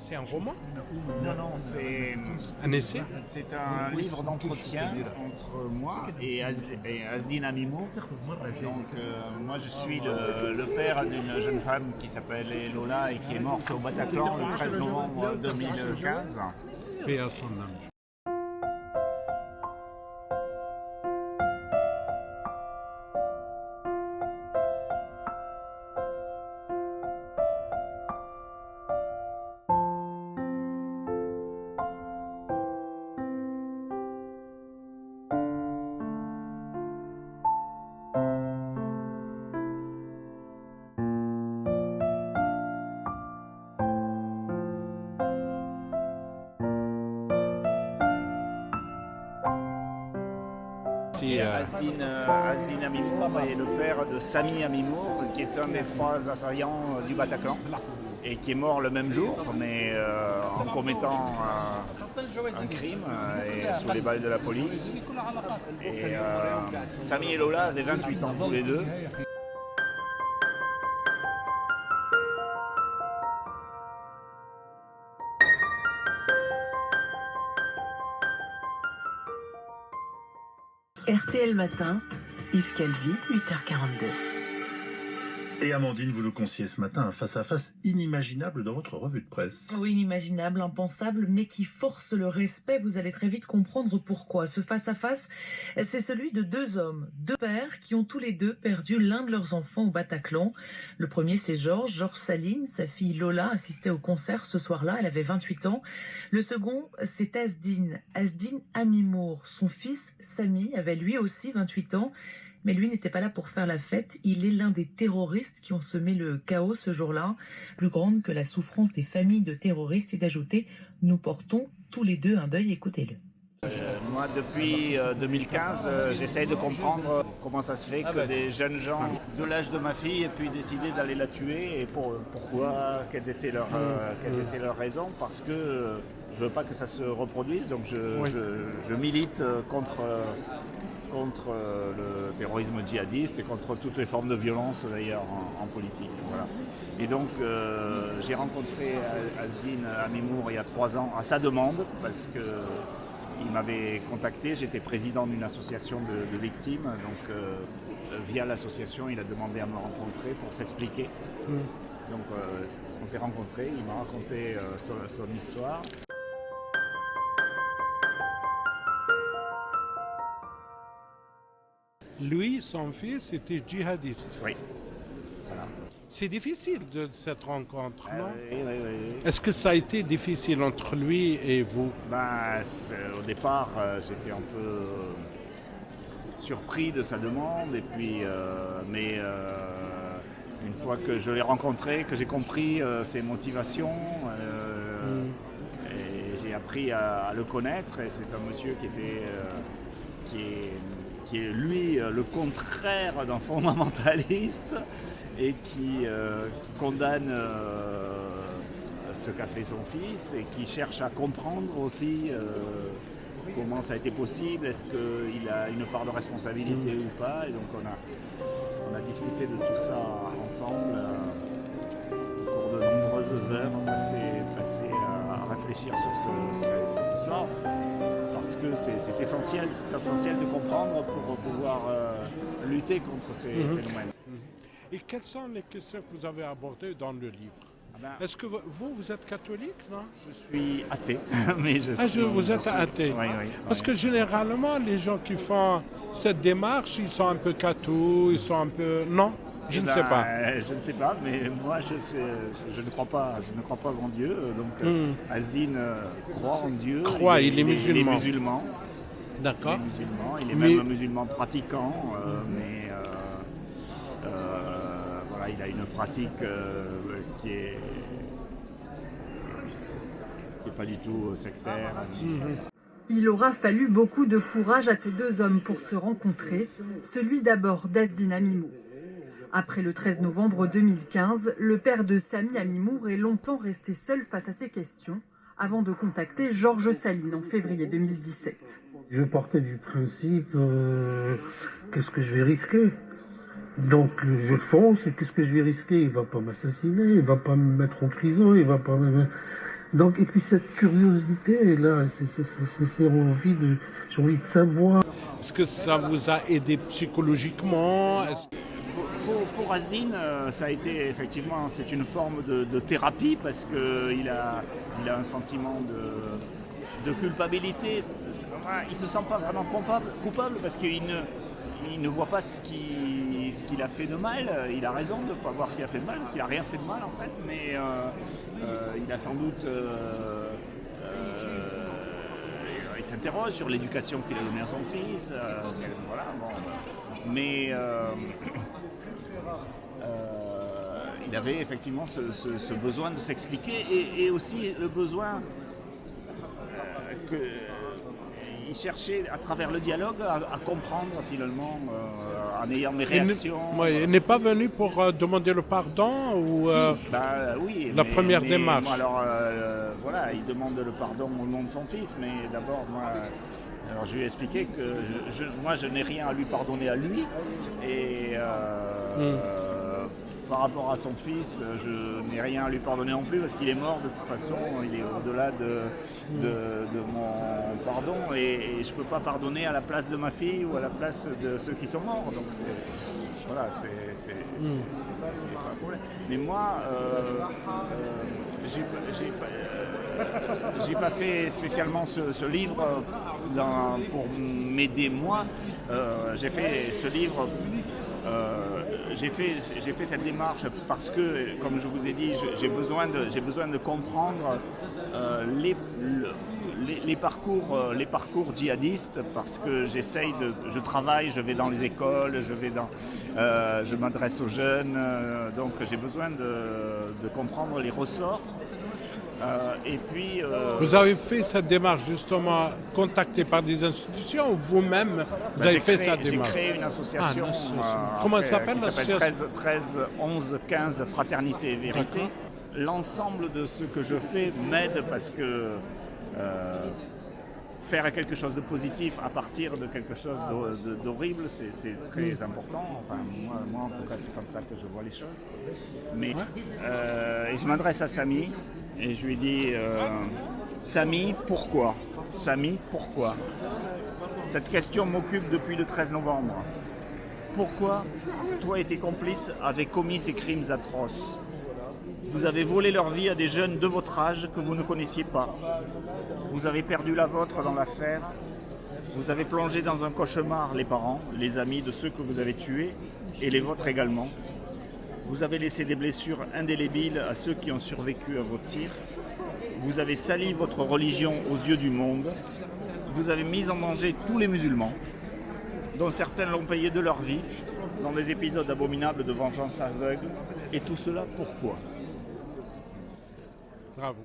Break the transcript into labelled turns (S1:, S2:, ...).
S1: C'est un roman?
S2: Non, c'est
S1: Un essai?
S2: un livre d'entretien entre moi et Asdine Amimour. Donc, moi, je suis le père d'une jeune femme qui s'appelle Lola et qui est morte au Bataclan le 13 novembre 2015.
S1: Paix à son âme.
S2: Asdine Amimour est le père de Sami Amimour, qui est un des 3 assaillants du Bataclan et qui est mort le même jour, mais en commettant un crime et sous les balles de la police. Et Sami et Lola avaient 28 ans tous les deux.
S3: RTL Matin, Yves Calvi, 8h42.
S4: Et Amandine, vous nous confiez ce matin un face-à-face inimaginable dans votre revue de presse.
S5: Oui, inimaginable, impensable, mais qui force le respect. Vous allez très vite comprendre pourquoi. Ce face-à-face, c'est celui de 2 hommes, 2 pères qui ont tous les 2 perdu l'un de leurs enfants au Bataclan. Le premier, c'est Georges Saline. Sa fille Lola assistait au concert ce soir-là. Elle avait 28 ans. Le second, c'est Asdine Amimour. Son fils, Sami, avait lui aussi 28 ans. Mais lui n'était pas là pour faire la fête. Il est l'un des terroristes qui ont semé le chaos ce jour-là, plus grande que la souffrance des familles de terroristes. Et d'ajouter, nous portons tous les 2 un deuil. Écoutez-le.
S2: Moi, depuis 2015, j'essaye de comprendre comment ça se fait que des jeunes gens de l'âge de ma fille aient pu décider d'aller la tuer et pourquoi, quelles étaient leurs raisons, parce que je veux pas que ça se reproduise, donc je milite contre le terrorisme djihadiste et contre toutes les formes de violence d'ailleurs en politique. Voilà. Et donc j'ai rencontré Asdine Amimour il y a 3 ans à sa demande parce qu'il m'avait contacté, j'étais président d'une association de victimes, donc via l'association il a demandé à me rencontrer pour s'expliquer. Donc on s'est rencontrés, il m'a raconté son histoire.
S1: Lui, son fils, était djihadiste.
S2: Oui. Voilà.
S1: C'est difficile de cette rencontre, non?
S2: Oui.
S1: Est-ce que ça a été difficile entre lui et vous?
S2: Au départ, j'étais un peu surpris de sa demande, et puis, mais une fois que je l'ai rencontré, que j'ai compris ses motivations, et j'ai appris à le connaître, et c'est un monsieur qui est lui le contraire d'un fondamentaliste et qui condamne ce qu'a fait son fils et qui cherche à comprendre aussi comment ça a été possible, est-ce qu'il a une part de responsabilité ou pas, et donc on a discuté de tout ça ensemble au cours de nombreuses heures passées à réfléchir sur cette histoire. Parce que c'est essentiel de comprendre pour pouvoir lutter contre ces phénomènes.
S1: Et quelles sont les questions que vous avez abordées dans le livre? Est-ce que vous êtes catholique, non?
S2: Je suis athée, mais
S1: vous êtes athée.
S2: Oui.
S1: Parce que généralement, les gens qui font cette démarche, ils sont un peu cathos, ils sont un peu... Non? Je ne sais pas.
S2: Je ne sais pas, mais moi je ne crois pas en Dieu. Donc Asdine croit en Dieu.
S1: Il est musulman.
S2: Il est musulman.
S1: D'accord.
S2: Il est même un musulman pratiquant, mais voilà, il a une pratique qui est pas du tout sectaire.
S3: Il aura fallu beaucoup de courage à ces 2 hommes pour se rencontrer, celui d'abord d'Asdine Amimour. Après le 13 novembre 2015, le père de Sami Amimour est longtemps resté seul face à ces questions, avant de contacter Georges Saline en février 2017.
S6: Je partais du principe, qu'est-ce que je vais risquer? Donc je fonce, et qu'est-ce que je vais risquer? Il va pas m'assassiner, il va pas me mettre en prison, il va pas me... Donc, et puis cette curiosité, là, j'ai envie de savoir.
S1: Est-ce que ça vous a aidé psychologiquement?
S2: Pour Asdin, ça a été effectivement, c'est une forme de thérapie parce qu'il a un sentiment de culpabilité. Il ne se sent pas vraiment coupable parce qu'il ne voit pas ce qu'il a fait de mal. Il a raison de ne pas voir ce qu'il a fait de mal parce qu'il n'a rien fait de mal en fait, mais il a sans doute... il s'interroge sur l'éducation qu'il a donnée à son fils. Voilà, bon. Mais il avait effectivement ce besoin de s'expliquer et aussi le besoin qu'il cherchait à travers le dialogue à comprendre finalement en ayant des réactions.
S1: Il n'est pas venu pour demander le pardon ou
S2: oui,
S1: la première démarche.
S2: Moi, alors voilà, il demande le pardon au nom de son fils, mais d'abord moi. Alors je lui ai expliqué que moi je n'ai rien à lui pardonner à lui et par rapport à son fils, je n'ai rien à lui pardonner non plus parce qu'il est mort de toute façon, il est au-delà de mon pardon et je ne peux pas pardonner à la place de ma fille ou à la place de ceux qui sont morts. Donc c'est pas un problème. Mais moi, j'ai pas fait spécialement ce livre pour m'aider moi. J'ai fait ce livre. J'ai fait cette démarche parce que, comme je vous ai dit, j'ai besoin de comprendre les parcours djihadistes parce que je travaille, je vais dans les écoles, je m'adresse aux jeunes, donc j'ai besoin de comprendre les ressorts. Et puis,
S1: vous avez fait cette démarche justement contacté par des institutions ou vous-même vous avez fait cette démarche?
S2: J'ai créé une association.
S1: Comment elle s'appelle l'association?
S2: 13 11 15 Fraternité et Vérité. L'ensemble de ce que je fais m'aide parce que faire quelque chose de positif à partir de quelque chose d'horrible, c'est très important. Enfin, moi, en tout cas, c'est comme ça que je vois les choses. Mais et je m'adresse à Samy et je lui dis Samy, pourquoi? Samy, pourquoi? Cette question m'occupe depuis le 13 novembre. Pourquoi toi et tes complices avez commis ces crimes atroces? Vous avez volé leur vie à des jeunes de votre âge que vous ne connaissiez pas. Vous avez perdu la vôtre dans l'affaire. Vous avez plongé dans un cauchemar les parents, les amis de ceux que vous avez tués et les vôtres également. Vous avez laissé des blessures indélébiles à ceux qui ont survécu à vos tirs. Vous avez sali votre religion aux yeux du monde. Vous avez mis en danger tous les musulmans, dont certains l'ont payé de leur vie, dans des épisodes abominables de vengeance aveugle. Et tout cela, pourquoi?
S1: Bravo.